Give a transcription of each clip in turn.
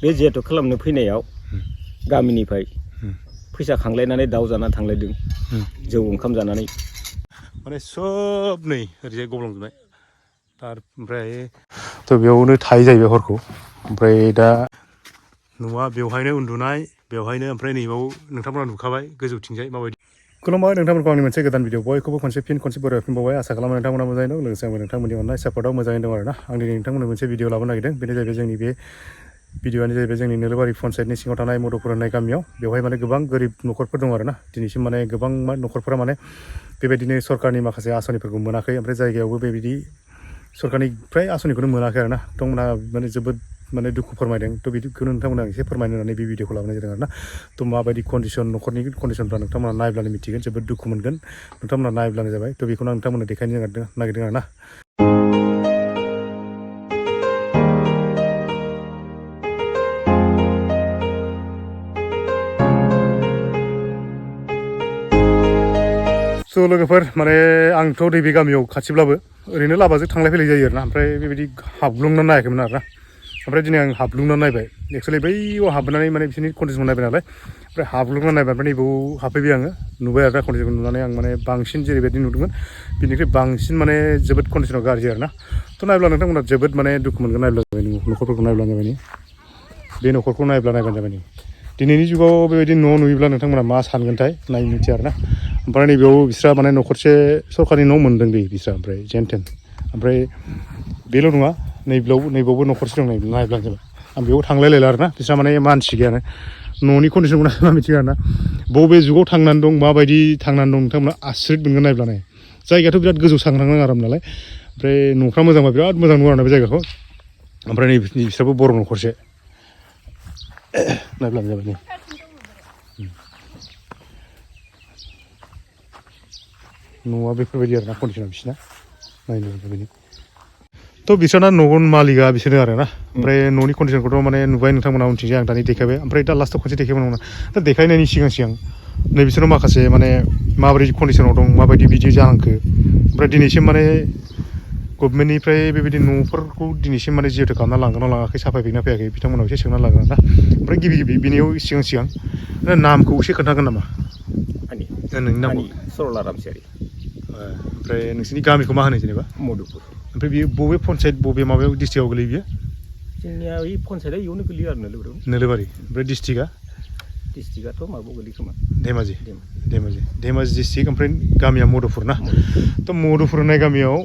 बे जिहेतु खालामनो फैनायाव गामिनिफ्राय फैसा खांलायनानै दाउ जाना थांलायदों जौ ओंखाम जानानै माने सब नै ओरैजाय गब्लंजोबनाय तार ओमफ्राय थ' बेयावनो थायो जाहैबाय हरखौ ओमफ्राय दा न'आ बेवहायनो उन्दुनाय बेवहायनो ओमफ्राय नैबाव नोंथांमोना नुखाबाय गोजौथिंजाय माबायदि खुलुमबाय नोंथांमोनखौ आंनि मोनसे गोदान भिडिअ बयखौबो खनसे बरायफिनबावबाय आसा खालामो नोंथांमोना मोजाङै दं लोगोसे आंबो नोंथांमोननि अननाय सापर्टआव मोजाङै दं आरोना आं दिनै नोंथांमोननो मोनसे भिडिअ लाबोनो नागिरदों बेनो जाहैबाय जोंनि बे भिडिअआनो जाहैबाय जोंनि नोलोबारि पन्सायतनि सिङाव थानाय मदुपुर होननाय गामियाव बेवहाय माने गोबां गोरिब न'खरफोर दं आरोना दिनैसिम माने गोबां न'खरफोरा माने बेबायदिनो सरकारनि माखासे आसनिफोरखौ मोनाखै ओमफ्राय जायगायावबो बेबायदि सरकारनिफ्राय आसनिखौनो मोनाखै आरोना बिथांमोनहा माने जोबोद माने दुखु फोरमायदों थ' बिदिखौनो नोंथांमोना एसे फोरमायनो होननानै बे भिडिअखौ लाबोनाय जादों आरोना थ' माबायदि कन्डिसन न'खरनि कन्डिसनफ्रा नोंथांमोना नायब्लानो मिथिगोन जोबोद दुखु मोनगोन नोंथांमोना नायब्लानो जाबाय थ' बेखौनो आं नोंथांमोननो देखायनो नागिरदों आरोना स' लोगोफोर माने आंथ' नैबे गामियाव खाथिब्लाबो ओरैनो लामाजों थांलाय फैलाय जायो आरोना ओमफ्राय बेबायदि हाबग्लुंना नायाखैमोन आरोना ओमफ्राय दिनै आं हाबग्लुंना नायबाय एक्सुवेलि बैयाव हाबनानै माने बिसोरनि कन्डिसनखौ नायबाय नालाय ओमफ्राय हाबग्लुंना नायबाय ओमफ्राय नैबाव हाबफैबाय आङो नुबाय आरोना कन्डिसनखौ नुनानै आं माने बांसिन जेरैबायदि नुदोंमोन बिनिख्रुइ बांसिन माने जोबोद कन्डिसनाव गाज्रि आरोना थ' नायब्ला नोंथांमोना जोबोद माने दुखु मोनगोन नायब्ला जाबाय न'खरफोरखौ नायब्लानो जाबाय बे न'खरखौ नायब्लानो जाबाय दिनैनि जुगाव बेबायदि न' नुयोब्ला नोंथांमोना मा सानगोनथाय नायनो मिथिया आरोना ओमफ्राय नैबेयाव बिस्रा माने न'खरसे सरकारनि न' मोनदों दै बिस्रा ओमफ्राय जेनथेन ओमफ्राय बेल' नङा नैबावबो न'खरसे दं नायब्लानो जाबाय आं बेयाव थांलायलायला आरोना बिस्रा माने मानसि गैयानो न'नि कन्डिसनखौ नायब्ला मिथिगोन आरोना बबे जुगाव थांनानै दं माबायदि थांनानै दं नोंथांमोना आसरित मोनगोन नायब्लानो जायगायाथ' बिराद गोजौ सांग्रां आराम नालाय ओमफ्राय न'फ्रा मोजांबा बिराद मोजां नुयो आरोना बे जायगाखौ ओमफ्राय नै बिस्राबो बर' न'खरसे नायब्लानो जाबाय न'आ बेफोरबायदि आरोना कन्डिसना बिसिना नायनो बेबायदि थ' बिसोरना न'न मालिकआ बिसोरनो आरोना ओमफ्राय न'नि कन्डिसनखौथ' माने नुबाय नोंथांमोना उनथिंजाय आं दानि देखायबाय ओमफ्राय दा लास्टआव खनसे देखायबावनांगौ दा देखायनायनि सिगां नै बिसोरो माखासे माने माबोरै कन्डिसनाव दं माबायदि बिदि जानांखो ओमफ्राय दिनैसिम माने गभर्नमेन्टनिफ्राय बेबायदि न'फोरखौ दिनैसिम माने जिहेतु खालामना लांगोन ना लाङाखै साफायफैना फैयाखै बिथांमोनाव एसे सोंना लागोन आरोना ओमफ्राय गिबि बिनियाव सिगां नामखौ एसे खोन्थागोन नामा नोंनि नामखौ सरला रामसियारि ओमफ्राय नोंसिनि गामिखौ मा होनो जेनेबा मधुपुर ओमफ्राय बेयो बबे पन्सायत बबे माबायाव डिस्ट्रिक्टआव गोलैयो बियो जोंनिया बै पन्सायतआ इयावनो गोलैयो आरो नोलोबारि ओमफ्राय डिस्ट्रिक्टआथ' माबायाव गोलैयो खोमा धेमाजि डिस्ट्रिक्ट ओमफ्राय गामिया मधुपुर ना थ' मधुपुर होननाय गामियाव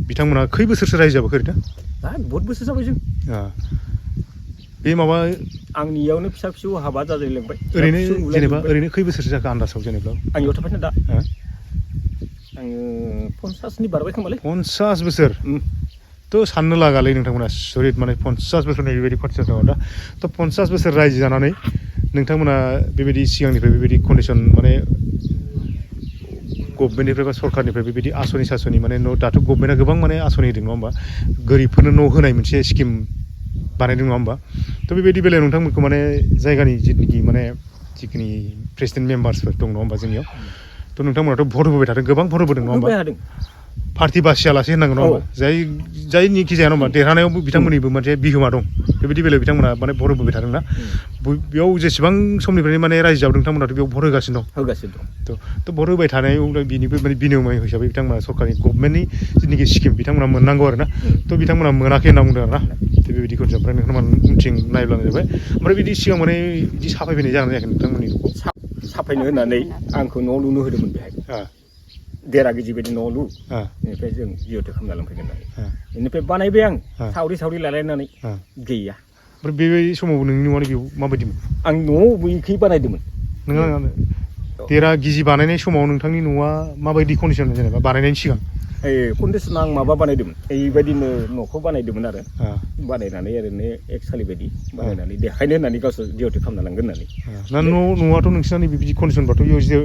बिथांमोना खै बोसोरसो रायजो जाबोखो ओरैनो बहुत बोसोर जाबाय जों बे माबा आंनि इयावनो फिसा फिसौ हाबा जाजायलांबाय ओरैनो जेनेबा ओरैनो खै बोसोरसो जाखो आन्दासाव जेनेबा आं इयाव थाफायना दा आङो 50नि बारबाय खोमालै 50 बोसोर थ' साननो लागालै नोंथांमोना सरित माने 50 बोसोरनि बेबायदि कन्डिसन दङ दा थ' 50 बोसोर रायजो जानानै नोंथांमोना बेबायदि सिगांनिफ्राय बेबायदि कन्डिसन माने गभर्नमेन्टनिफ्राय बा सरकारनिफ्राय बेबायदि आसनि सासनि माने न' दाथ' गभर्नमेन्टआ गोबां माने आसनि होदों नङा होमबा गोरिबफोरनो न' होनाय मोनसे स्किम बानायदों नङा होमबा थ' बेबायदि बेलायाव नोंथांमोनखौ माने जायगानि जिखिनि प्रेसिडेन्ट मेम्बार्सफोर दं नङा होमबा जोंनियाव थ' नोंथांमोनाथ' भट होबोबाय थादों गोबां भट होबोदों नङा होमबा पार्टि बासियालासे होननांगौ नङा होमबा जायनिखि जाया नङा होमबा देरहानायाव बिथांमोननिबो मोनसे बिहोमा दं बेबायदि बेलायाव बिथांमोना माने भट होबोबाय थादोंना बेयाव जेसेबां समनिफ्रायनो माने रायजो जाबोदों बिथांमोनाथ' बेयाव भट होगासिनो दं थ' भट होबाय थानायाव बिनिबो माने बिनिमय हिसाबै बिथांमोना सरकारनि गभर्नमेन्टनि जिथुनाखि स्किम बिथांमोना मोननांगौ आरोना थ' बिथांमोना मोनाखै होनना बुंदों आरोना थ' बेबायदि कन्डिसन ओमफ्राय नोंथांमोना उनथिं नायब्लानो जाबाय ओमफ्राय बिदि सिगां माने बिदि साफायफैनाय जागोन जायाखै नोंथांमोननि न'खौ साफायनो होननानै आंखौ न' लुनो होदोंमोन बेहाय 1.5 केजि बायदि न' लु बेनिफ्राय जों जिहेतु खालामना लांफैगोन होननानै बेनिफ्राय बानायबाय आं सावरि लालायनानै गैया ओमफ्राय बेबायदि समाव नोंनि न'आनो बेयाव माबायदिमोन आं न'आव बैखै बानायदोंमोन नों 1.5 केजि बानायनाय समाव नोंथांनि न'आ माबायदि कन्डिसन जेनेबा बानायनायनि सिगां कन्डिसना आं माबा बानायदोंमोन ओरैबायदिनो न'खौ बानायदोंमोन आरो बानायनानै ओरैनो एक सालि बायदि बानायनानै देखायनो होननानै गावसोर जिहेतु खालामना लांगोन होननानै ना न'आथ' नोंसिना बिदि कन्डिसनबाथ' बेयाव जे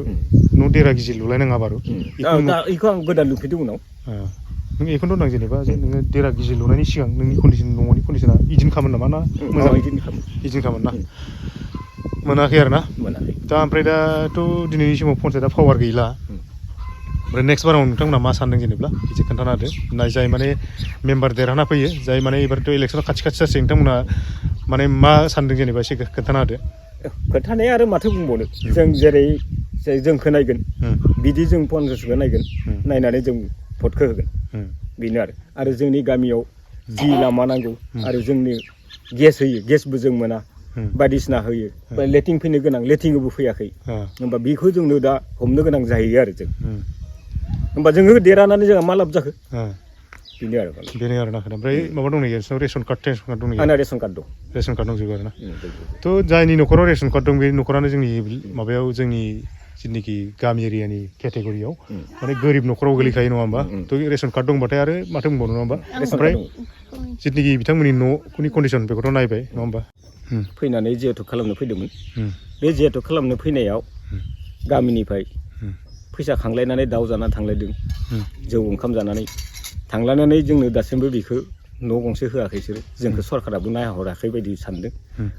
न' 1.5 केजि लुलायनाङा बारु बेखौ आं गोदान लुफैदों उनाव नों बेखौनो होनदां जेनेबा जे नोङो 1.5 केजि लुनायनि सिगां नोंनि न'नि कन्डिसना इदिनखामोन नामा ना मोजां इदिनखामोन ना मोनाखै आरो ना दा ओमफ्राय दाथ' दिनैनि समाव पन्सायतआ पावार गैला ओमफ्राय नेक्स्ट बाराव नोंथांमोना मा सानदों जेनेबा एसे खोन्थाना होदो जाय माने मेम्बार देरहाना फैयो जाय माने एबारथ' इलेक्सना खाथि जासै नोंथांमोना माने मा सानदों जेनेबा एसे खोन्थाना होदो खोन्थानाया आरो माथो बुंबावनो जों जेरै जोंखौ नायगोन बिदि जों पन्सासखौ नायगोन नायनानै जों भटखौ होगोन बेनो आरो जोंनि गामियाव जि लामा नांगौ आरो जोंनि गेस होयो गेसबो जों मोना बायदिसिना होयो लेटिं फैनो गोनां लेटिंबो फैयाखै होमबा बेखौ जोंनो दा हमनो गोनां जाहैयो आरो जों होमबा जोङो देरहानानै जोंहा मा लाब जाखो बेनो आरो ना ओमफ्राय माबा दं नाকি रेसन कार्ड दं नाকি आंना रेसन कार्ड दं रेसन कार्ड दंजोबो आरो ना थ' जायनि न'खराव रेसन कार्ड दं बे न'खरानो जोंनि माबायाव जोंनि जिथुनाखि गामि एरियानि केटेगरियाव माने गोरिब न'खराव गोलैखायो नङा होमबा थ' रेसन कार्ड दंबाथाय आरो माथो बुंबावनो नङा होमबा ओमफ्राय जिथुनाखि बिथांमोननि न'नि कन्डिसन बेखौथ' नायबाय नङा होमबा फैनानै जिहेतु खालामनो फैदोंमोन बे जिहेतु खालामनो फैनायाव गामिनिफ्राय फैसा खांलायनानै दाउ जानानै थांलायदों जौ ओंखाम जानानै थांलायनानै जोंनो दासिमबो बेखौ न' गंसे होआखै बिसोरो जोंखौ सरकाराबो नायहराखै बायदि सानदों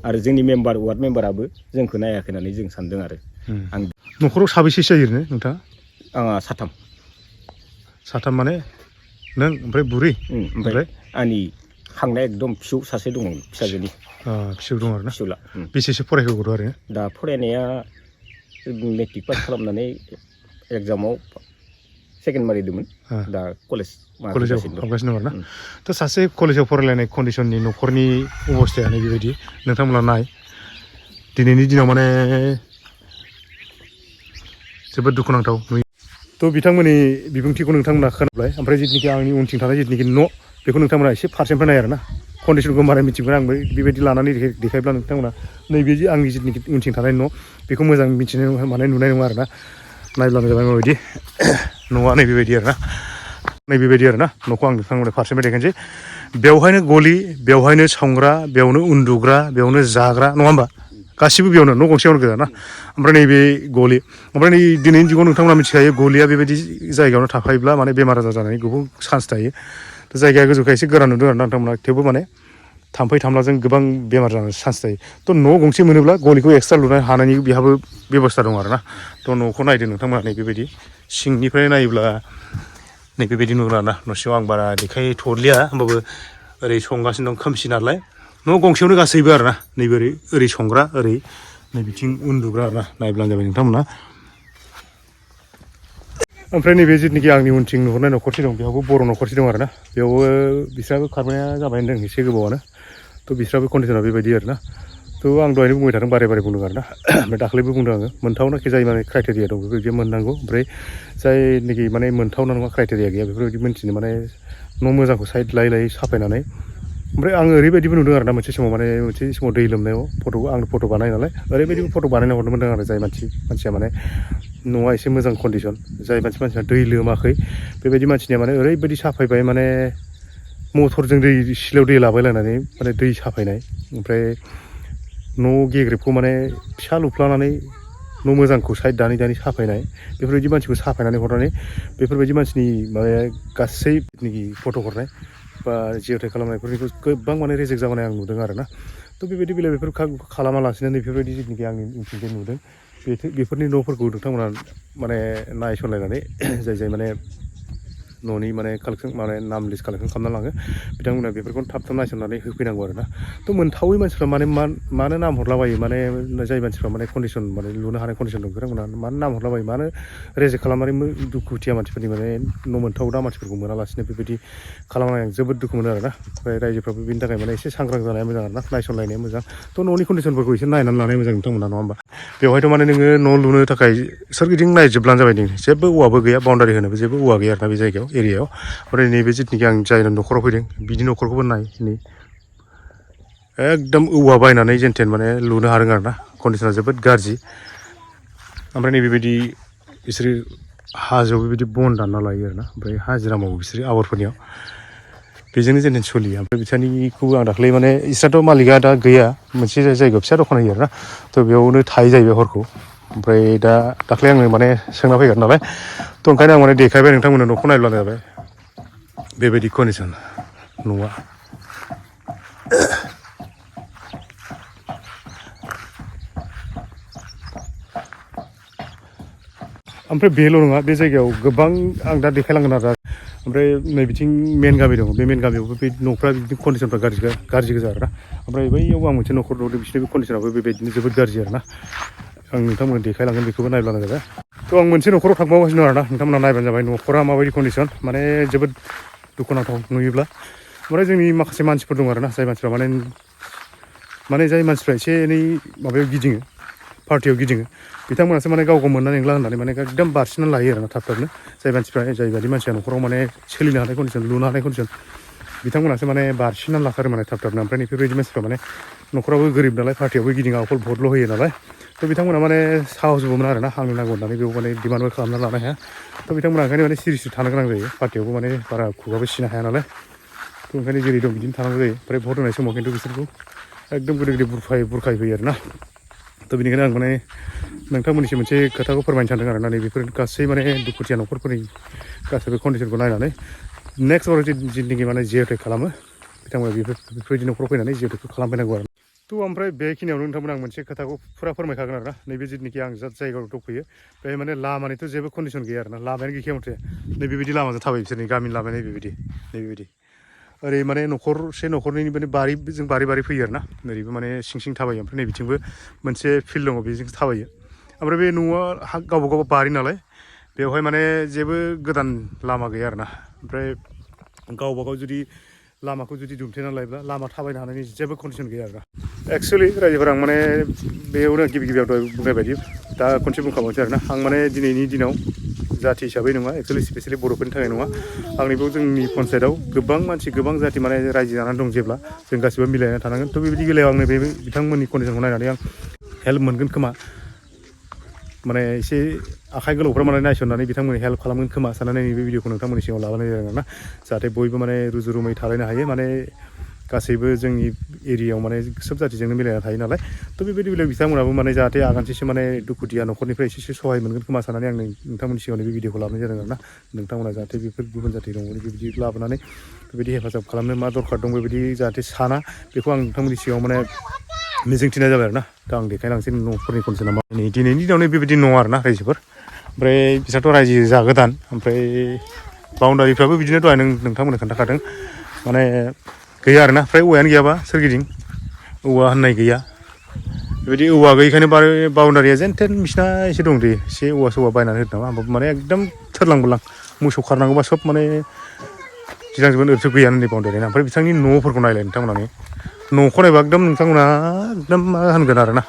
आरो जोंनि मेम्बार वार्ड मेम्बाराबो जोंखौ नायाखै होननानै जों सानदों आरो आं न'खराव साबेसे जायो ओरैनो नोंथाङा आंहा साथाम माने नों ओमफ्राय बुरि ओमफ्राय आंनि खांनाय एकदम फिसौ सासे दङ फिसाजोनि फिसौ दं आरो ना फिसौला बेसेसो फरायखो गथ' आरो दा फरायनाया मेट्रिक पास खालामनानै एग्जामाव सेकेन्ड मारिदोंमोन दा कलेजाव हाबगासिनो दं आरो ना थ' सासे कलेजाव फरायलायनाय कन्डिसननि न'खरनि अबस्थायानो बेबायदि नोंथांमोना नाय दिनैनि दिनाव माने जोबोद दुखुनांथाव नुयो थ' बिथांमोननि बिबुंथिखौ नोंथांमोना खोनाबाय ओमफ्राय जिथुनाखि आंनि उनथिं थानाय जिथुनाखि न' बेखौ नोंथांमोना एसे फारसेनिफ्राय नाय आरो ना कन्डिसनखौ मारै मिथिगोन आंबो बेबायदि लानानै देखायब्ला नोंथांमोना नैबे आंनि जिथुनाखि उनथिं थानाय न' बेखौ मोजां मिथिनो माने नुनाय नङा आरो ना नायब्लानो जाबाय माबायदि न'आ नैबेबायदि आरो ना नैबेबायदि आरो ना न'खौ आं नोंथांमोननो फारसेनिफ्राय देखायनोसै बेवहायनो गलि बेवहायनो संग्रा बेयावनो उन्दुग्रा बेयावनो जाग्रा नङा होमबा गासिबो बेयावनो न' गंसेयावनो गोजा ना ओमफ्राय नैबे गलि ओमफ्राय नै दिनैनि जुगाव नोंथांमोना मिथिखायो गलिया बेबायदि जायगायावनो थाखायोब्ला माने बेमार आजार जानायनि गोबां चान्स थायो थ' जायगाया गोजौखाय एसे गोरान नुदों आरो ना नोंथांमोना थेवबो माने थाम्फै थामलाजों गोबां बेमार जानायनि चान्स थायो थ' न' गंसे मोनोब्ला गलिखौ एक्सट्रा लुनो हानायनि बेहाबो बेबस्था दं आरो ना थ' न'खौ नायदो नोंथांमोना नैबेबायदि सिंनिफ्राय नायोब्ला नैबेबायदि नुग्रा ना न' सिङाव आं बारा देखायथ'लिया होमबाबो ओरै संगासिनो दं खोमसि नालाय न' गंसेयावनो गासैबो आरो ना नैबे ओरै संग्रा ओरै नैबिथिं उन्दुग्रा आरो ना नायब्लानो जाबाय नोंथांमोना ओमफ्राय नैबे जिथुनाखि आंनि उनथिं नुहुरनाय न'खरसे दं बेयावबो बर' न'खरसे दं आरो ना बेयावबो बिस्राबो खारबोनाया जाबाय होनदों एसे गोबावानो थ' बिस्राबो कन्डिसना बेबायदि आरो ना थ' आं दहायनो बुंबाय थादों बारे बुंदों आरो ना ओमफ्राय दाख्लैबो बुंदों आङो मोनथावनाखि जाय माने क्राइटेरिया दं बेफोरबायदि मोननांगौ ओमफ्राय जायनाखि माने मोनथावना नङा क्राइटेरिया गैया बेफोरबायदि मोनथिनो माने न' मोजांखौ साइड लायै लायै साफायनानै ओमफ्राय आङो ओरैबायदिबो नुदों आरो ना मोनसे समाव दै लोमनायाव आंनो फट' बानाय नालाय ओरैबायदिबो फट' बानायना हरनो मोनदों आरो जाय मानसिया माने न'आ एसे मोजां कन्डिसन जाय मानसिया दै लोमाखै बेबायदि मानसिनिया माने ओरैबायदि साफायबाय माने मटरजों सिलायाव दै लाबायलायनानै माने दै साफायनाय ओमफ्राय न' गेग्रेबखौ माने फिसा लुफ्लानानै न' मोजांखौ साइड दानै साफायनाय बेफोरबायदि मानसिखौ साफायनानै हरनानै बेफोरबायदि मानसिनि माबाया गासै फट' हरनाय बा जिअ'टेक खालामनायफोरनिखौ गोबां माने रिजेक्ट जाबोनाय आं नुदों आरो ना थ' बेबायदि बेलायाव बेफोर खालामालासिनो बेफोरबायदि जिथुनाखि आंनि उनथिंजाय नुदों बेफोरनि न'फोरखौ नोंथांमोना माने नायसनलायनानै जाय माने न'नि माने कालेक्सन माने नाम लिस्ट कालेक्सन खालामना लाङो बिथांमोना बेफोरखौनो थाब नायसननानै होफैनांगौ आरो ना थ' मोनथावै मानसिफ्रा माने मानो नाम हरलाबायो माने जाय मानसिफ्रा माने कन्डिसन माने लुनो हानाय कन्डिसन दं बिथांमोना मानो नाम हरलाबायो मानो रेजेक्ट खालामनानै दुखुथिया मानसिफोरनि माने न' मोनथावना मानसिफोरखौ मोनालासिनो बेबायदि खालामनाय आं जोबोद दुखु मोनो आरो ना ओमफ्राय रायजोफ्राबो बेनि थाखाय माने एसे सांग्रां जानाया मोजां आरो ना नायसनलायनाया मोजां थ' न'नि कन्डिसनफोरखौ एसे नायनानै लानाया मोजां नोंथांमोना नङा होमबा बेवहायथ' माने नोङो न' लुनो थाखाय सोरगिदिं नायजोबब्लानो जाबाय नों जेबो औवाबो गैया बाउन्डारि होनोबो जेबो औवा गैया आरोना बे जायगायाव एरियायाव ओमफ्राय नैबे जिथुनाखि आं जाय न'खराव फैदों बिदि न'खरखौबो नाय नै एकदम औवा बायनानै जेनथेन माने लुनो हादों आरो ना कन्डिसना जोबोद गाज्रि ओमफ्राय नैबेबायदि बिसोरो हाजोआव बेबायदि बन दानना लायो आरो ना ओमफ्राय हाजिरा मावो बिसोरो आवारफोरनियाव बेजोंनो जेनथेन सोलियो ओमफ्राय बिसोरनिखौबो आं दाख्लै माने बिस्राथ' मालिकआ दा गैया मोनसे जायगायाव फिसा दखान होयो आरो ना थ' बेयावनो थायो जाहैबाय हरखौ ओमफ्राय दाख्लै आङो माने सोंना फैगोन नालाय थ' ओंखायनो आं माने देखायबाय नोंथांमोननो न'खौ नायब्लानो जाबाय बेबायदि कन्डिसन न'आ ओमफ्राय बेल' नङा बे जायगायाव गोबां आं दा देखायलांगोन आरो ओमफ्राय नै बिथिं मेन गामि दङ बे मेन गामियावबो बे न'फ्रा बिदिनो कन्डिसनफ्रा गाज्रि गोजा आरोना ओमफ्राय बैयाव आं मोनसे न'खर नुदों बिसोरनि कन्डिसनाबो बेबायदिनो जोबोद गाज्रि आरोना आं नोंथांमोन देखायलांगोन बेखौबो नायब्लानो जाबाय थ' आं मोनसे न'खराव थांबावगासिनो दं आरोना नोंथांमोना नायबानो जाबाय न'खरा माबायदि कन्डिसन माने जोबोद दुखुनांथाव नुयोब्ला ओमफ्राय जोंनि माखासे मानसिफोर दं आरोना जाय मानसिफ्रा माने जाय मानसिफ्रा एसे एनै माबायाव गिदिङो पार्टियाव गिदिङो बिथांमोनासो माने गावखौ मोननानै नंला होननानै माने एकदम बारसिननानै लायो आरोना थाब थाबनो जाय बायदि मानसिया न'खराव माने सोलिनो हानाय कन्डिसन लुनो हानाय कन्डिसन बिथांमोनासो माने बारसिननानै लाथारो माने थाब थाबनो ओमफ्राय बेफोरबायदि मानसिफ्रा माने न'खरावबो गोरिब नालाय पार्टियावबो गिदिङा अकल भटल' होयो नालाय थ' बिथांमोना माने साहसबो मोना आरोना आंनो नांगौ होननानै बेयाव माने डिमान्डबो खालामना लानो हाया थ' बिथांमोना ओंखायनो माने सिरि थानो गोनां जायो पार्टियावबो माने बारा खुगाबो सिनो हाया नालाय थ' ओंखायनो जेरै दं बिदिनो थानांगौ जायो ओमफ्राय भट होनाय समाव खिन्थु बिसोरखौ एकदम गोदै गोदै बुरखायफैयो आरोना थ' बेनिखायनो आं माने नोंथांमोननिसिम मोनसे खोथाखौ फोरमायनो सानदों आरोना बेफोर गासै माने दुखुथिया न'खरफोरनि गासैबो कन्डिसनखौ नायनानै नेक्स्ट बाराव जिथुनाखि माने जिअ'टेक खालामो बिथांमोना बेफोरबायदि न'खराव फैनानै जिअ'टेकखौ खालामफैनांगौ आरो थ' ओमफ्राय बेखिनियावनो नोंथांमोना आं मोनसे खोथाखौ फुरा फोरमायखागोन आरोना नैबे जिथुनाखि आं जायगायाव दंफैयो बेहाय माने लामानिथ' जेबो कन्डिसन गैया आरोना लामायानो गैखाया माथो नैबेबायदि लामाजों थाबायो बिसोरनि गामिनि लामाया नैबेबायदि ओरै माने न'खरनै माने जों बारि फैयो आरोना ओरैबो माने सिं थाबायो ओमफ्राय नैबिथिंबो मोनसे फिल्ड दङ बेजोंसो थाबायो ओमफ्राय बे न'आ गावबा बारि नालाय बेवहाय माने जेबो गोदान लामा गैया आरोना ओमफ्राय गावबागाव जुदि लामाखौ जुदि दुमथेनानै लायोब्ला लामा थाबायनो हानायनि जेबो कन्डिसन गैया आरोना एक्सुवेलि रायजोफोरा आं माने बेयावनो गिबियाव दहाय बुंनाय बायदि दा खनसे बुंखाबावनोसै आरोना आं माने दिनैनि दिनाव जाथि हिसाबै नङा एक्सुवेलि स्पेसियेलि बर'फोरनि थाखाय नङा आंनि बेयाव जोंनि पन्सायतआव गोबां जाथि माने रायजो जानानै दं जेब्ला जों गासिबो मिलायनानै थानांगोन थ' बेबायदि बेलायाव आंनो बे बिथांमोननि कन्डिसनखौ नायनानै आं हेल्प मोनगोन खोमा माने एसे आखाइ गोलावफ्रा माने नायसननानै बिथांमोननि हेल्प खालामगोन खोमा साननानै नैबे भिडिअखौ नोंथांमोननि सिगाङाव लाबोनाय जादों आरोना जाहाथे बयबो माने रुजु रुमै थालायनो हायो माने गासैबो जोंनि एरियायाव माने सोब जातिजोंनो मिलायना थायो नालाय थ' बेबायदि बेलायाव बिथांमोनाबो माने जाहाथे आगानसेसो माने दुखुथिया न'खरनिफ्राय एसेसो सहाय मोनगोन खोमा साननानै आं नोंथांमोननि सिगाङाव बे भिडिअखौ लाबोनाय जादों आरोना नोंथांमोना जाहाथे बेफोर गुबुन जाथि दङ बेबायदि लाबोनानै बेबायदि हेफाजाब खालामनो मा दरखार दं बेबायदि जाहाथे साना बेखौ आं नोंथांमोननि सिगाङाव माने मिजिंथिनाय जाबाय आरोना दा आं देखायलांसै न'फोरनि कन्डिसना मा दिनैनि दिनावनो बेबायदि नङा आरोना रायजोफोर ओमफ्राय बिसोरथ' रायजो जागोदान ओमफ्राय बाउन्डारिफ्राबो बिदिनो दहाय नोंथांमोननो खोन्थाखादों माने गैया आरोना फ्राय औवायानो गैयाबा सोरगिदिं औवा होननाय गैया बेबायदि औवा गैयैखायनो बाउन्डारिया जेन थेन बिसिना एसे दं दे एसे औवा बायनानै होदों नामा होमबाबो माने एकदम थोरलां बोरलां मोसौ खारनांगौबा सब माने गिनांजोबगोन ओरैथ' गैयानो नै बाउन्डारिना ओमफ्राय बिथांनि न'फोरखौ नायलाय नोंथांमोना न'खौ नायबा एकदम नोंथांमोना एकदम मा होनगोन आरोना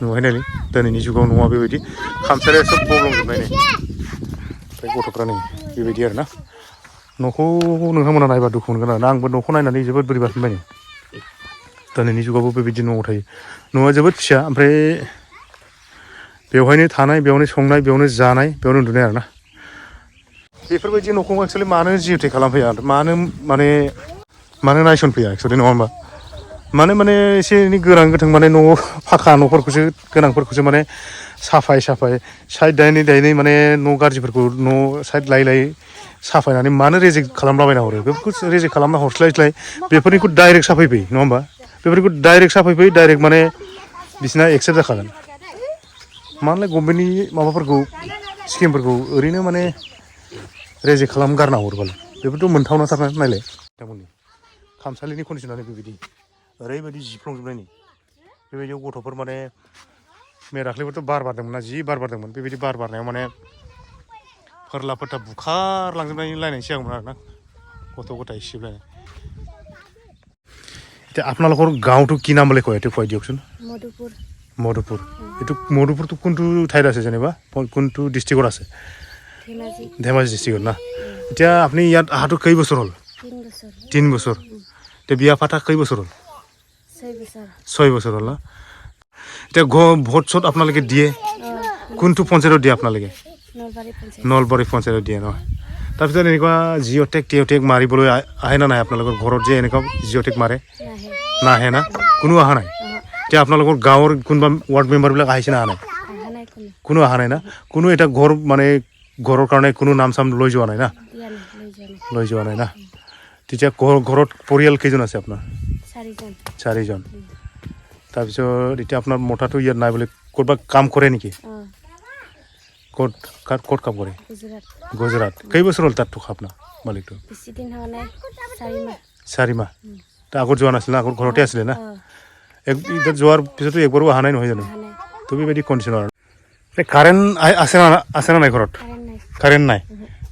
नुहाय नायलै दिनैनि जुगाव न'आ बेबायदि खामसालिया सब गब्लंजोबनाय नै ओमफ्राय गथ'फ्रा नै बेबायदि आरोना न'खौ नोंथांमोना नायबा दुखु मोनगोन आरोना आंबो न'खौ नायनानै जोबोद बोरैबा मोनबाय दिनैनि जुगावबो बेबायदि न'आव थायो न'आ जोबोद फिसा ओमफ्राय बेवहायनो थानाय बेयावनो संनाय बेयावनो जानाय बेयावनो उन्दुनाय आरोना बेफोरबायदि न'खौ एक्सुवेलि मानो जिअ'टेक खालामफैया मानो नायसनफैया एक्सुवेलि नङा होमबा माने एसे एनै गोरान गोथों माने न'आव फाखा न'फोरखौसो गोनांफोरखौसो माने साफाय साइड दायनै माने न' गाज्रिफोरखौ न' साइड लायै साफायनानै मानो रेजेक्ट खालामलाबायना हरो बेफोरखौ रेजेक्ट खालामना हरस्लायस्लाय बेफोरनिखौ डाइरेक्ट साफायफै नङा होमबा बेफोरखौ डाइरेक्ट साफायफै डाइरेक्ट माने बिसिना एक्सेप्ट जाखागोन मानोलाय गभर्नमेन्टनि माबाफोरखौ स्किमफोरखौ ओरैनो माने रेजेक्ट खालाम गारना हरबालाय बेफोरथ' मोनथावनाथारना नायलाय बिथांमोननि खामसालिनि कन्डिसनानो बेबायदि ओरैबायदि जिफ्लंजोबनायनि बेबायदियाव गथ'फोर माने दाख्लैबोथ' बार बारदोंमोन ना जि बार बारदोंमोन बेबायदि बार बारनायाव माने फोरला फोथा बुखारलांजोबनायनि लायनायनि सिगांमोन आरोना गथ' गथाय सिबलायनाय এতিয়া আপোনালোকৰ গাঁওটো কি নাম বুলি কয় এইটো কৈ দিয়কচোন মধুপুৰ এইটো মধুপুৰটো কোনটো ঠাইত আছে যেনিবা কোনটো ডিষ্ট্ৰিক্টত আছে ধেমাজি ডিষ্ট্ৰিক্টত না এতিয়া আপুনি ইয়াত অহাটো কেই বছৰ হ'ল 3 বছৰ এতিয়া বিয়া পাতা কেই বছৰ হ'ল 6 বছৰ হ'ল না এতিয়া ভোট চোট আপোনালোকে দিয়ে কোনটো পঞ্চায়তত দিয়ে আপোনালোকে নলবাৰী পঞ্চায়তত দিয়ে নহয় তাৰপিছত এনেকুৱা জিঅ'টেক মাৰিবলৈ আহে না নাহে আপোনালোকৰ ঘৰত যে এনেকুৱা জিঅ'টেক মাৰে নাহে না কোনো অহা নাই এতিয়া আপোনালোকৰ গাঁৱৰ কোনোবা ৱাৰ্ড মেম্বাৰবিলাক আহিছে না অহা নাই কোনো অহা নাই না কোনো এটা ঘৰ মানে ঘৰৰ কাৰণে কোনো নাম চাম লৈ যোৱা নাই না তেতিয়া ঘৰত পৰিয়াল কেইজন আছে আপোনাৰ 4জন তাৰপিছত এতিয়া আপোনাৰ মতাটো ইয়াত নাই বোলে ক'ৰবাত কাম কৰে নেকি ক'ত কাম কৰে গুজৰাট গুজৰাট কেইবছৰ হ'ল তাততো আপোনাৰ মালিকটো বেছি দিন হোৱা নাই 4 মাহ 4 মাহ তা আগত যোৱা নাছিল না আগত ঘৰতে আছিলে না অঁ এতিয়া যোৱাৰ পিছতো একবাৰো অহা নাই নহয় জানো অহা নাই তো বেবাयदि কণ্ডিশ্যন আৰু কাৰেণ্ট আছে না নাই ঘৰত কাৰেণ্ট নাই কাৰেণ্ট নাই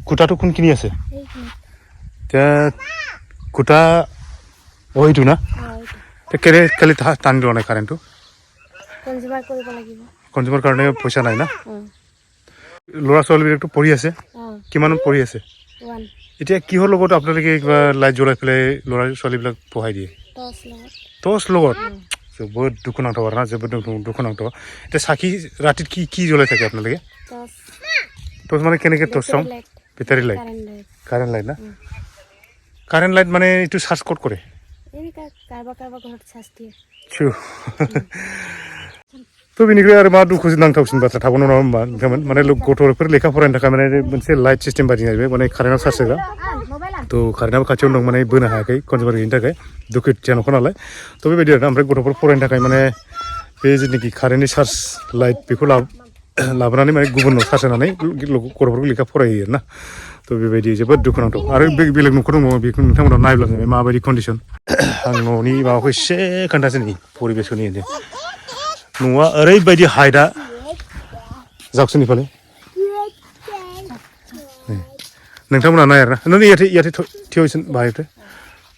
খুটাটো কোনখিনি আছে এইখিনি এতিয়া খুটা এইটো না এইটো কেলে টানি লোৱা নাই কাৰেণ্টটো কনজিউমাৰ কৰিব লাগিব কনজিউমাৰ কাৰণে পইচা নাই না অঁ ল'ৰা ছোৱালীবিলাকতো পঢ়ি আছে অঁ কিমানত পঢ়ি আছে 1 এতিয়া কিহৰ লগত আপোনালোকে কিবা লাইট জ্বলাই পেলাই ল'ৰা ছোৱালীবিলাক পঢ়াই দিয়ে 10 লগত টৰ্চ লগত जोबोদ দুখুনাंथाव आरोना जोबोद दुखुनांथाव এতিয়া চাকি ৰাতিত কি জ্বলাই থাকে আপোনালোকে 10 টৰ্চ মানে কেনেকৈ টৰ্চ চাওঁ light battery light current light current light মানে এইটো চাৰ্জ ক'ত কৰে এনেকুৱা কাৰোবাৰ ঘৰত চাৰ্জ দিয়ে थ' बेनिफ्राय आरो मा दुखु नांथावसिन बाथ्रा थाबावनो नङा होमबा नोंथांमोन माने गथ'फोर लेखा फरायनो थाखाय माने मोनसे लाइट सिस्टेम बायदि जाहैबाय माने कारेन्टआव चार्ज होग्रा थ' कारेन्टआबो खाथियावनो दं माने बोनो हायाखै कनजिउमार गैयिनि थाखाय दुखुथिया न'खर नालाय थ' बेबायदि आरोना ओमफ्राय गथ'फोर फरायनो थाखाय माने बे जिथुनाखि कारेन्टनि चार्ज लाइट बेखौ लाबोनानै माने गुबुनाव चार्ज होनानै गथ'फोरखौ लेखा फरायहोयो आरोना थ' बेबायदि जोबोद दुखुनांथाव आरो बेलेग न'खर दङ बेखौ नोंथांमोना नायब्लानो माबायदि कन्डिसन आं न'नि माबाखौ एसे खोन्थासै नै परिबेसखौ नै न'आ ओरैबायदि हाइटआ जाबसुनिफाले नोंथांमोना नाय आरोना नों याथे थियसन बाहायदो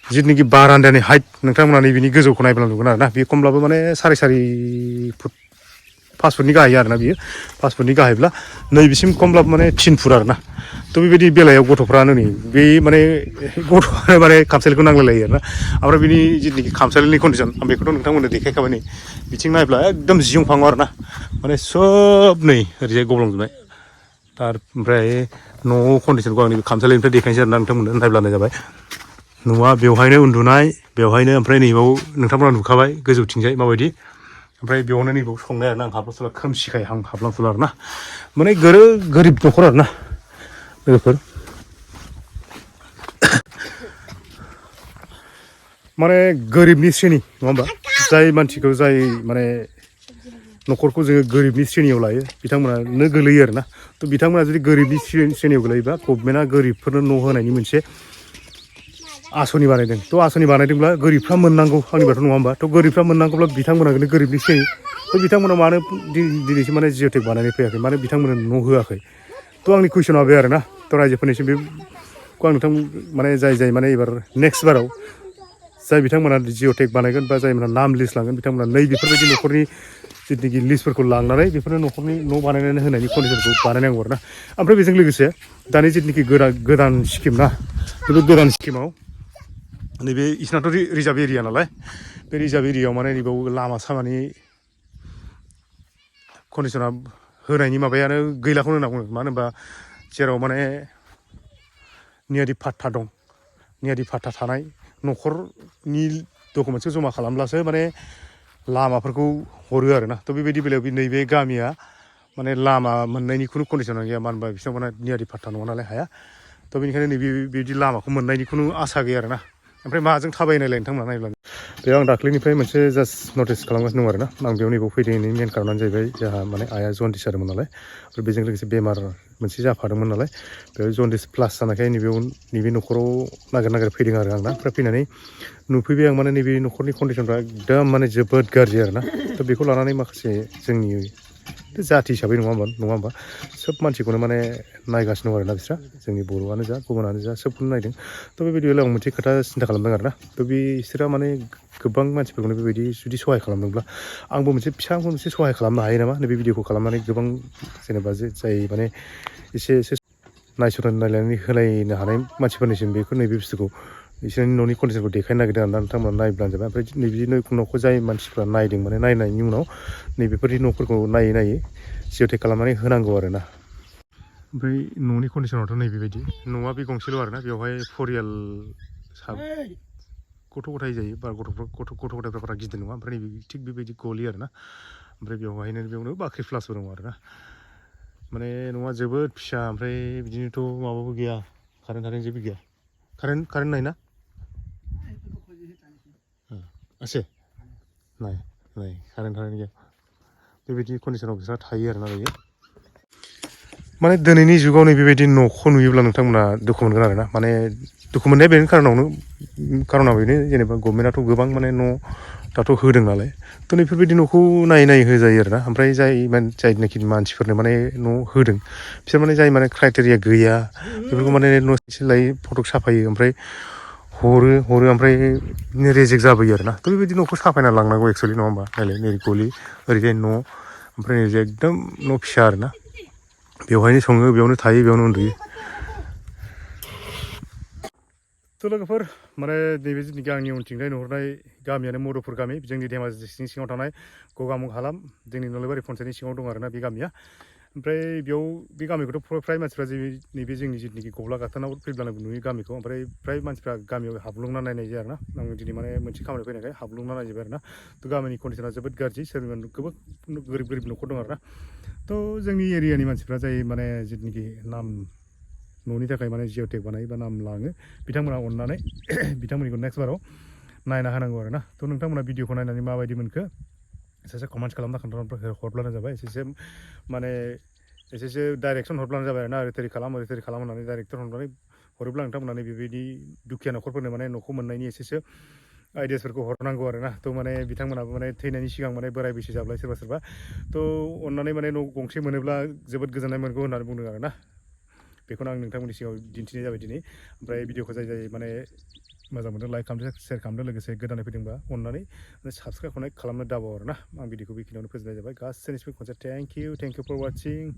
जिथुनाखि बारान्दानि हाइट नोंथांमोना नैबेनि गोजौखौ नायब्ला नुगोन आरोना बे खमब्लाबो माने 4.5 फुट 5 फुटनि गाहाय आरोना बियो 5 फुटनि गाहायब्ला नैबेसिम खमब्लाबो माने 3 फुट आरोना थ' बेबायदि बेलायाव गथ'फ्रानो नै बे माने गथ'आनो माने खामसालिखौ नांलायलायो आरोना ओमफ्राय बिनि जिथुनाखि खामसालिनि कन्डिसन आं बेखौथ' नोंथांमोननो देखायखाबाय नै बिथिं नायब्ला एकदम जिउफाङो आरोना माने सब नै ओरैजाय गब्लंजोबनाय ओमफ्राय न' कन्डिसनखौ आं खामसालिनिफ्राय देखायनोसै आरोना नोंथांमोननो नायब्लानो जाबाय न'आ बेवहायनो उन्दुनाय बेवहायनो ओमफ्राय नैबाव नोंथांमोना नुखाबाय गोजौथिंजाय माबायदि ओमफ्राय बेयावनो नैबाव संनाय आरोना आं हाबलां सुला खोमसिखाय आं हाबलां सुला आरोना माने गोरिब न'खर आरोना लोगोफोर माने गोरिबनि श्रेणी नङा होमबा जाय मानसिखौ जाय माने न'खरखौ जोङो गोरिबनि श्रेणियाव लायो बिथांमोनानो गोलैयो आरोना थ' बिथांमोना जुदि गोरिबनि श्रेणियाव गोलैयोबा गभर्नमेन्टआ गोरिबफोरनो न' होनायनि मोनसे आसनि बानायदों थ' आसनि बानायदोंब्ला गोरिबफ्रा मोननांगौ आंनिबाथ' नङा होमबा थ' गोरिबफ्रा मोननांगौब्ला बिथांमोना गोरिबनि श्रेणी थ' बिथांमोना मानो दिनैसिम माने जिअ'टेक बानायनाय फैयाखै मानो बिथांमोना न' होआखै थ' आंनि कुइसना बे आरोना थ' रायजोफोरनिसिम बेखौ आं नोंथां माने जाय माने एबार नेक्स्ट बाराव जाय बिथांमोना जिअ'टेक बानायगोन बा जायमोना नाम लिस्ट लांगोन बिथांमोना नै बेफोरबायदि न'खरनि जिथुनाखि लिस्टफोरखौ लांनानै बेफोरनो न'खरनि न' बानायनानै होनायनि कन्डिसनखौ बानायनांगौ आरोना ओमफ्राय बेजों लोगोसे दानि जिथुनाखि गोदान स्किम ना बे गोदान स्किमाव नैबे इसनाथ' रिजार्भ एरिया नालाय बे रिजार्भ एरियायाव माने नैबाव लामा सामानि कन्डिसना होनायनि माबायानो गैलाखौनो होनना बुङो मानो होनबा जेराव माने नियादि फाट्टा दं नियादि फाट्टा थानाय न'खरनि डकुमेन्टसखौ जमा खालामब्लासो माने लामाफोरखौ हरो आरोना थ' बेबायदि बेलायाव नैबे गामिया माने लामा मोननायनि खुनु कन्डिसनानो गैया मानो होनबा बिथांमोना नियादि फाट्टा नङा नालाय हाया थ' बेनिखायनो नैबे बिदि लामाखौ मोननायनि खुनु आसा गैया आरोना ओमफ्राय माजों थाबायनायलाय नोंथांमोना नायब्ला बेयाव आं दाख्लैनिफ्राय मोनसे जास्ट नटिस खालामगासिनो दं आरोना आं बेयाव नैबाव फैनायनि मेन कारनानो जाहैबाय जोंहा माने आइया जन्दिस जादोंमोन नालाय आरो बेजों लोगोसे बेमार मोनसे जाफादोंमोन नालाय बेयाव जन्दिस प्लास जानायखाय नैबे न'खराव नागिर फैदों आरो आं दा ओमफ्राय फैनानै नुफैबाय आं माने नैबे न'खरनि कन्डिसनफ्रा एकदम माने जोबोद गाज्रि आरोना थ' बेखौ लानानै माखासे जोंनि जाथि हिसाबै नङा होमबा सोब मानसिखौनो माने नायगासिनो दं आरोना बिस्रा जोंनि बर'आनो जा गुबुनानो जा सोबखौनो नायदों थ' बेबायदि बेलायाव आं मोनसे खोथा सिन्था खालामदों आरोना थ' बिसोरा माने गोबां मानसिफोरखौनो बेबायदि जुदि सहाय खालामदोंब्ला आंबो मोनसे सहाय खालामनो हायो नामा नैबे भिडिअखौ खालामनानै गोबां जेनेबा जाय माने एसे नायलायनानै होलायनो हानाय मानसिफोरनिसिम बेखौ नैबे बुस्थुखौ बिसोरनि न'नि कन्डिसनखौ देखायनो नागिरदों आरोना नोंथांमोना नायब्लानो जाबाय ओमफ्राय नैबे न'खौ जाय मानसिफ्रा नायदों माने नायनायनि उनाव नैबेफोरनि न'फोरखौ नायै जिअ'टेक खालामनानै होनांगौ आरोना ओमफ्राय न'नि कन्डिसनावथ' नैबेबायदि न'आ बे गंसेल' आरोना बेवहाय फरियाल गथ' गथाय जायो बा गथ' गथायफ्रा बारा गिदिर नङा ओमफ्राय नैबे थिग बेबायदि गलि आरोना ओमफ्राय बेयावनो बाख्रि प्लासबो दङ आरोना माने न'आ जोबोद फिसा ओमफ्राय बिदिनोथ' माबाबो गैया कारेन्ट जेबो गैया कारेन्ट नाय ना আছে নাই कारेन्ट गैया बेबायदि कन्डिसनाव बिस्रा थायो आरोना दायो माने दिनैनि जुगाव नै बेबायदि न'खौ नुयोब्ला नोंथांमोना दुखु मोनगोन आरोना माने दुखु मोननाया बेनो खार'ना बेनो जेनेबा गभर्नमेन्टआथ' गोबां माने न' दाथ' होदों नालाय थ' बेफोरबायदि न'खौ नायै होजायो आरोना ओमफ्राय जायनाखि मानसिफोरनो माने न' होदों बिसोर माने जाय माने क्राइटेरिया गैया बेफोरखौ माने न' लायै फटक साफायो ओमफ्राय हरो ओमफ्राय रेजेक्ट जाबोयो आरोना थ' बेबायदि न'खौ साफायना लांनांगौ एक्सुवेलि नङा होमबा नायलाय नै गलि ओरैजाय न' ओमफ्राय ओरैजाय एकदम न' फिसा आरोना बेवहायनो सङो बेयावनो थायो बेयावनो उन्दुयो थ' लोगोफोर माने नैबे जिनिखि आंनि उनथिंजाय नुहुरनाय गामियानो मधुपुर गामि जोंनि धेमाजि डिस्ट्रिक्टनि सिङाव थानाय गगामुग हालाम जोंनि नलबारि पन्सायतनि सिङाव दं आरोना बे गामिया ओमफ्राय बेयाव बे गामिखौथ' फ्राय मानसिफ्रा नैबे जोंनि जिनिखि गब्ला गाथोनाव फैब्लानो नुयो गामिखौ ओमफ्राय फ्राय मानसिफ्रा गामियाव हाबलुंना नायनाय जाया आरोना आं दिनै माने मोनसे खामानियाव फैनायखाय हाबलुंना नायजोबबाय आरोना थ' गामिनि कन्डिसना जोबोद गाज्रि सोरनिबा गोबां गोरिब न'खर दं आरोना थ' जोंनि एरियानि मानसिफ्रा जाय माने जिनिखि नाम न'नि थाखाय माने जिअ'टेक बानायो बा नाम लाङो बिथांमोना अननानै बिथांमोननिखौ नेक्स्ट बाराव नायना होनांगौ आरोना थ' नोंथांमोना भिडिअखौ नायनानै माबायदि मोनखो एसेसो कमेन्ट्स खालामना हरब्लानो जाबाय एसेसो डाइरेक्सन हरब्लानो जाबाय आरोना ओरै खालाम होननानै डाइरेक्टर हरनानै हरोब्ला नोंथांमोना बेबायदि दुखिया न'खरफोरनो माने न'खौ मोननायनि एसेसो आइडियासफोरखौ हरनांगौ आरोना थ' माने बिथांमोनाबो माने थैनायनि सिगां माने बोराय बैसो जाबाय सोरबा थ' अननानै माने न' गंसे मोनोब्ला जोबोद गोजोननाय मोनगौ होननानै बुंदों आरोना बेखौनो आं नोंथांमोननि सिगाङाव दिन्थिनाय जाबाय दिनै ओमफ्राय भिडिअखौ जाय माने मोजां मोनदों लाइक खालामदो शेयार खालामदो लोगोसे गोदानै फैदोंबा अननानै साबस्क्राइब खालामनो दाबाव आरोना आं भिडिअखौ बेखिनियावनो फोजोबनाय जाबाय गासैनिसिम खनसे थेंक इउ फर वाचिं